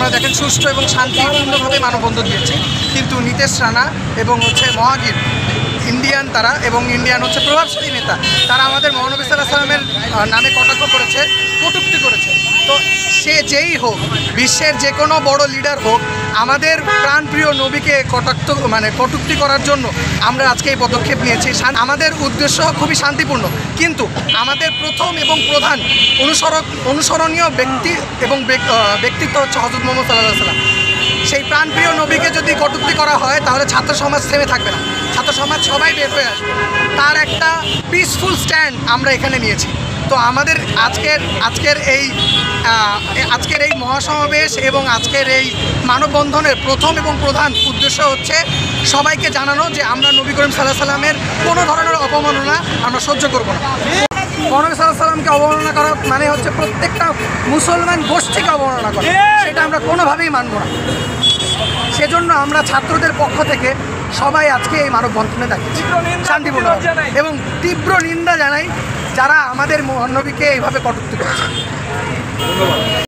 আমরা দেখেন সুষ্ঠু এবং শান্তিপূর্ণভাবে মানববন্ধন দিয়েছি, কিন্তু নীতেশ রানা এবং মহাগির ইন্ডিয়ান তারা এবং ইন্ডিয়ান প্রভাবশালী নেতা, তারা আমাদের মহানবী সাল্লাল্লাহু আলাইহি ওয়াসাল্লামের নামে কটাক্ষ করেছে, কটূক্তি করেছে। তো সে যেই হোক, বিশ্বের যে কোনো বড় লিডার হোক, আমাদের প্রাণপ্রিয় নবীকে কটূক্তি করার জন্য আমরা আজকে এই পদক্ষেপ নিয়েছি। আমাদের উদ্দেশ্য খুবই শান্তিপূর্ণ, কিন্তু আমাদের প্রথম এবং প্রধান অনুসরণীয় ব্যক্তি এবং ব্যক্তিত্ব হচ্ছে হযরত মুহাম্মদ সাল্লাল্লাহু আলাইহি ওয়াসাল্লাম। সেই প্রাণপ্রিয় নবীকে যদি কটূক্তি করা হয়, তাহলে ছাত্র সমাজ থেমে থাকবে না, ছাত্র সমাজ সবাই বের হয়ে আসবে। তার একটা পিসফুল স্ট্যান্ড আমরা এখানে নিয়েছি। তো আমাদের আজকের এই মহাসমাবেশ এবং আজকের এই মানববন্ধনের প্রথম এবং প্রধান উদ্দেশ্য হচ্ছে সবাইকে জানানো যে আমরা নবী করিম সাল্লাল্লাহু আলাইহি ওয়াসাল্লামের কোনো ধরনের অবমাননা আমরা সহ্য করব না। মহানবী সাল্লাল্লাহু আলাইহি ওয়াসাল্লামকে অবমাননা করা মানে হচ্ছে প্রত্যেকটা মুসলমান গোষ্ঠীকে অবমাননা করা, সেটা আমরা কোনোভাবেই মানব না। সেজন্য আমরা ছাত্রদের পক্ষ থেকে সবাই আজকে এই মানববন্ধনে দাঁড়িয়েছি শান্তিপূর্ণ এবং তীব্র নিন্দা জানাই যারা আমাদের নবীকে এইভাবে কটূক্তি করেছে। ধন্যবাদ।